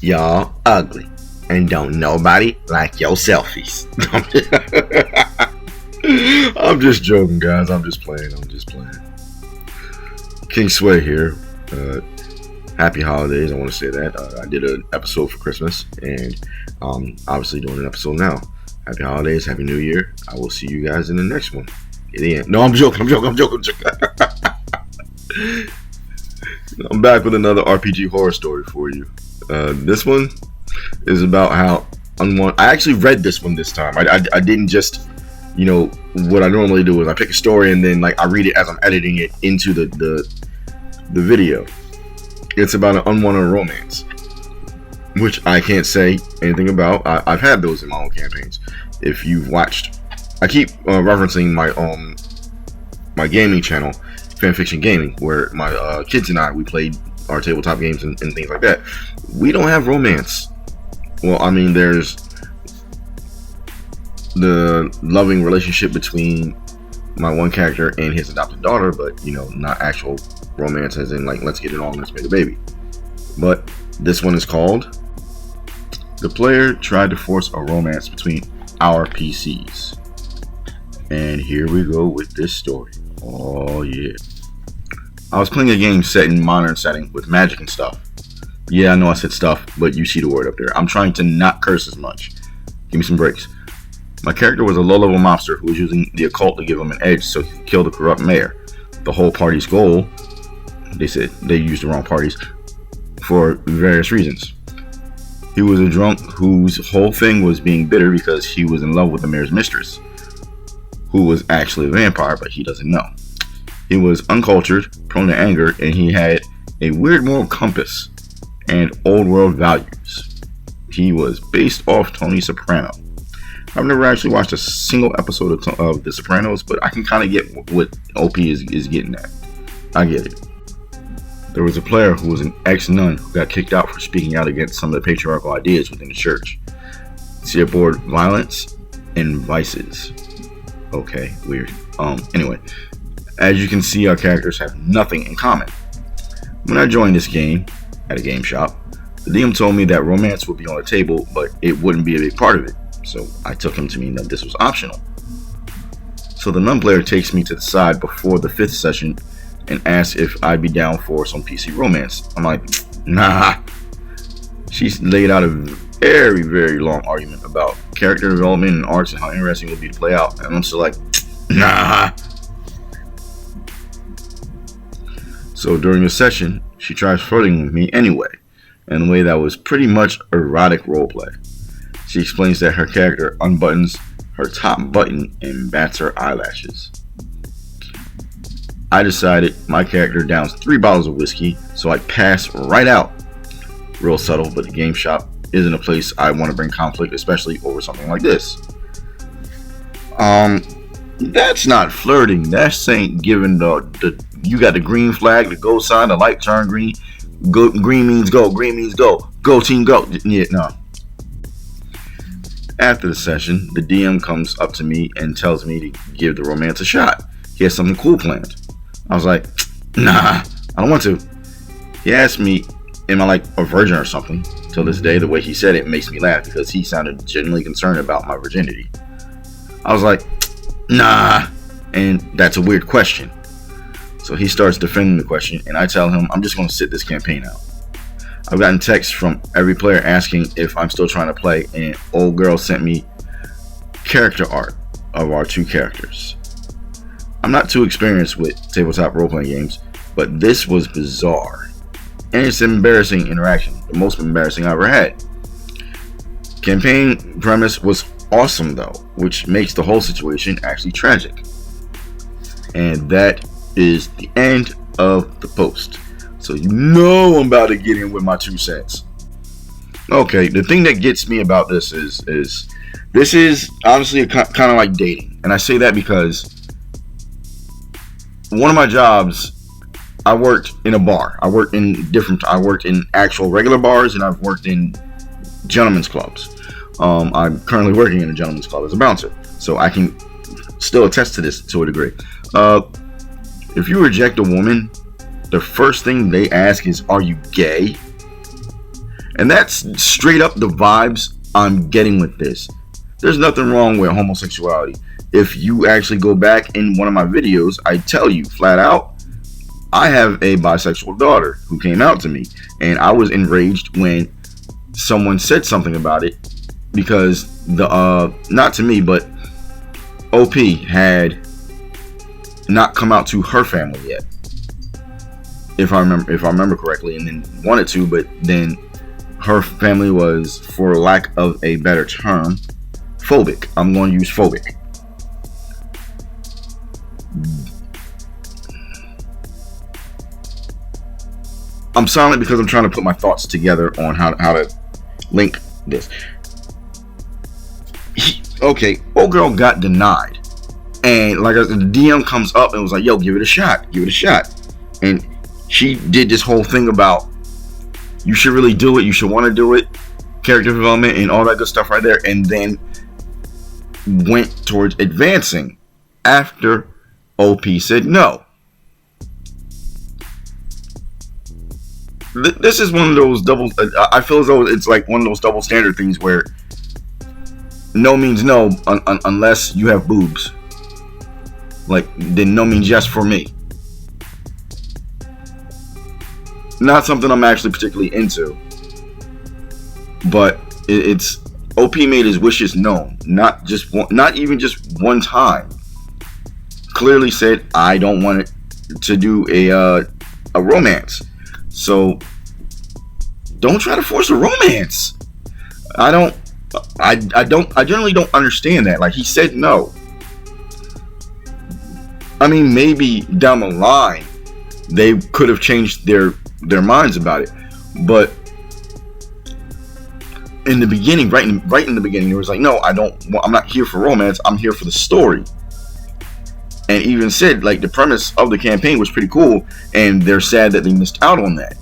Y'all ugly and don't nobody like your selfies. I'm just joking, guys. I'm just playing. King Sway here. Happy holidays. I want to say that. I did an episode for Christmas, and obviously doing an episode now. Happy holidays. Happy New Year. I will see you guys in the next one. At the end. No, I'm joking. I'm back with another RPG horror story for you. This one is about how unwanted. I actually read this one this time. I didn't just, what I normally do is I pick a story and then I read it as I'm editing it into the video. It's about an unwanted romance, which I can't say anything about. I've had those in my own campaigns. If you've watched, I keep referencing my gaming channel, Fanfiction Gaming, where my kids and we played our tabletop games and things like that. We don't have romance. Well, I mean, there's the loving relationship between my one character and his adopted daughter, but not actual romance as in let's get it on, let's make a baby. But this one is called The Player Tried to Force a Romance Between Our PCs. And here we go with this story. Oh yeah. I was playing a game set in modern setting with magic and stuff. Yeah, I know I said stuff, but you see the word up there. I'm trying to not curse as much. Give me some breaks. My character was a low-level mobster who was using the occult to give him an edge so he could kill the corrupt mayor. The whole party's goal, they said they used the wrong parties, for various reasons. He was a drunk whose whole thing was being bitter because he was in love with the mayor's mistress, who was actually a vampire, but he doesn't know. He was uncultured, prone to anger, and he had a weird moral compass and old world values. He was based off Tony Soprano. I've never actually watched a single episode of The Sopranos, but I can kind of get what OP is getting at. I get it. There was a player who was an ex-nun who got kicked out for speaking out against some of the patriarchal ideas within the church. She abhorred violence and vices. Okay, weird. Anyway, as you can see, our characters have nothing in common. When I joined this game at a game shop, the DM told me that romance would be on the table, but it wouldn't be a big part of it. So I took him to mean that this was optional. So the nun player takes me to the side before the 5th session and asks if I'd be down for some PC romance. I'm like, nah. She's laid out a very, very long argument about character development and arcs and how interesting it would be to play out. And I'm still like, nah. So during the session, she tries flirting with me anyway, in a way that was pretty much erotic roleplay. She explains that her character unbuttons her top button and bats her eyelashes. I decided my character downs 3 bottles of whiskey, so I pass right out. Real subtle, but the game shop isn't a place I want to bring conflict, especially over something like this. That's not flirting. That's saying giving the you got the green flag, the go sign, the light turn green. Go, green means go. Green means go. Go team, go. Yeah, no. After the session, the DM comes up to me and tells me to give the romance a shot. He has something cool planned. I was like, nah, I don't want to. He asked me, am I like a virgin or something? Till this day, the way he said it makes me laugh because he sounded genuinely concerned about my virginity. I was like, nah, and that's a weird question. So he starts defending the question, and I tell him I'm just going to sit this campaign out. I've gotten texts from every player asking if I'm still trying to play, and an old girl sent me character art of our 2 characters. I'm not too experienced with tabletop role-playing games, but this was bizarre. And it's an embarrassing interaction, the most embarrassing I ever had. Campaign premise was awesome though, which makes the whole situation actually tragic. And that is the end of the post. So I'm about to get in with my 2 cents. Okay, the thing that gets me about this is this is honestly kind of like dating. And I say that because one of my jobs, I worked in a bar. I worked in actual regular bars, and I've worked in gentlemen's clubs. I'm currently working in a gentlemen's club as a bouncer, so I can still attest to this to a degree. If you reject a woman, the first thing they ask is, are you gay? And that's straight up the vibes I'm getting with this. There's nothing wrong with homosexuality. If you actually go back in one of my videos, I tell you flat out, I have a bisexual daughter who came out to me, and I was enraged when someone said something about it, because not to me, but OP had not come out to her family yet, if I remember correctly, and then wanted to, but then her family was, for lack of a better term, phobic. I'm going to use phobic. I'm silent because I'm trying to put my thoughts together on how to link this. Okay, old girl got denied, and like the DM comes up and was like, "Yo, give it a shot, give it a shot," and she did this whole thing about you should really do it, you should want to do it, character development and all that good stuff right there, and then went towards advancing after OP said no. This is one of those double. I feel as though it's like one of those double standard things where no means no unless you have boobs. Like, then no means yes for me. Not something I'm actually particularly into, but it's OP made his wishes known. Not even just one time. Clearly said, I don't want it to do a romance. So don't try to force a romance. I generally don't understand that. Like, he said no. I mean, maybe down the line they could have changed their minds about it, but in the beginning, right in the beginning, it was like, no, I'm not here for romance. I'm here for the story. And even said, like, the premise of the campaign was pretty cool, and they're sad that they missed out on that.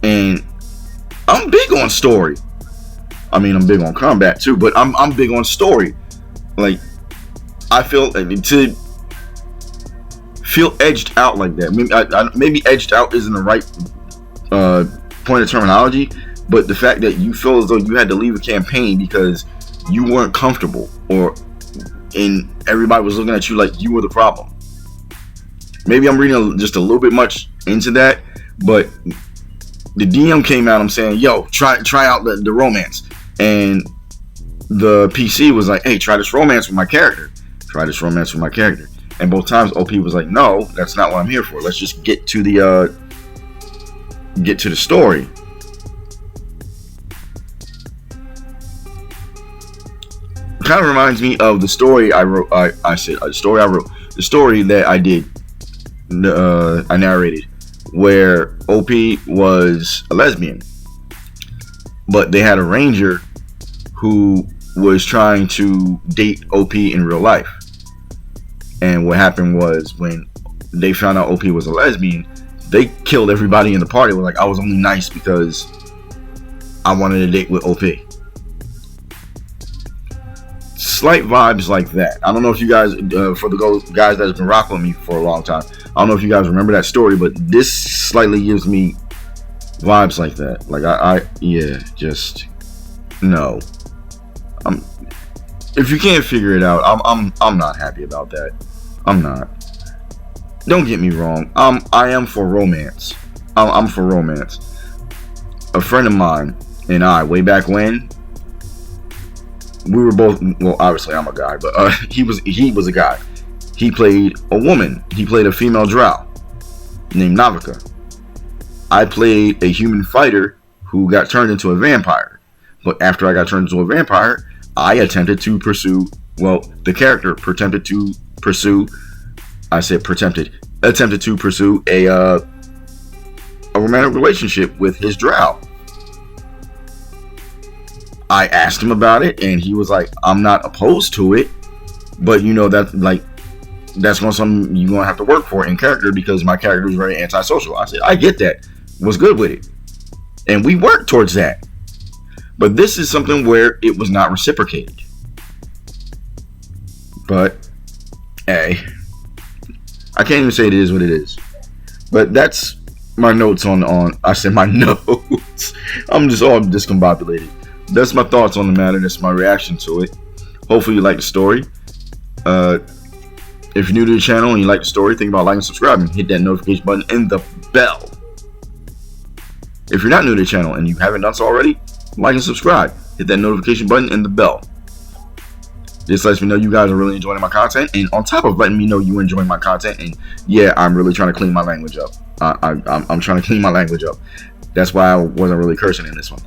And I'm big on story. I mean, I'm big on combat too, but I'm big on story. Like, I feel to feel edged out like that. Maybe edged out isn't the right point of terminology, but the fact that you feel as though you had to leave a campaign because you weren't comfortable, and everybody was looking at you like you were the problem. Maybe I'm reading just a little bit much into that, but the DM came out, I'm saying, yo, try out the romance. And the PC was like, hey, try this romance with my character. Try this romance with my character. And both times OP was like, no, that's not what I'm here for. Let's just get to the story. Kind of reminds me of the story I wrote. The story that I did. I narrated, where OP was a lesbian, but they had a ranger who was trying to date OP in real life. And what happened was, when they found out OP was a lesbian, they killed everybody in the party. It was like, I was only nice because I wanted to date with OP. Slight vibes like that. I don't know if you guys, for the guys that have been rocking with me for a long time, I don't know if you guys remember that story, but this slightly gives me vibes like that. Like, just no. If you can't figure it out, I'm not happy about that. I'm not. Don't get me wrong. I am for romance. I'm for romance. A friend of mine and I, way back when, we were both, well, obviously I'm a guy, but he was a guy. He played a woman. He played a female drow named Navika. I played a human fighter who got turned into a vampire. But after I got turned into a vampire, I attempted to pursue, well, the character attempted to pursue a romantic relationship with his drow. I asked him about it, and he was like, I'm not opposed to it, but that's something you're gonna have to work for in character, because my character is very antisocial. I said, I get that. Was good with it, and we worked towards that. But this is something where it was not reciprocated. But hey, I can't even say it is what it is. But that's my notes on I said my notes. I'm just all discombobulated. That's my thoughts on the matter. That's my reaction to it. Hopefully you like the story. If you're new to the channel and you like the story, think about liking and subscribing. Hit that notification button and the bell. If you're not new to the channel and you haven't done so already, like and subscribe. Hit that notification button and the bell. This lets me know you guys are really enjoying my content, and on top of letting me know you enjoying my content, and yeah, I'm really trying to clean my language up. I'm trying to clean my language up. That's why I wasn't really cursing in this one,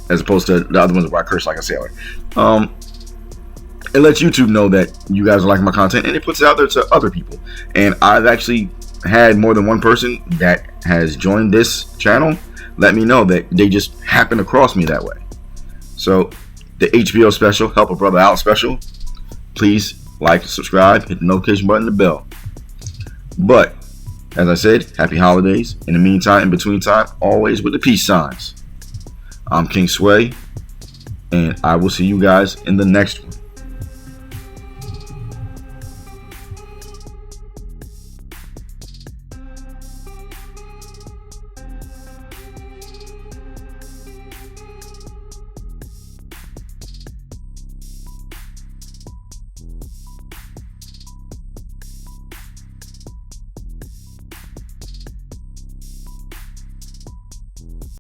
as opposed to the other ones where I curse like a sailor. It lets YouTube know that you guys are liking my content, and it puts it out there to other people. And I've actually had more than one person that has joined this channel let me know that they just happened across me that way. So the HBO special, Help a Brother Out special, please like, subscribe, hit the notification button, the bell. But as I said, happy holidays. In the meantime, in between time, always with the peace signs. I'm King Sway, and I will see you guys in the next one.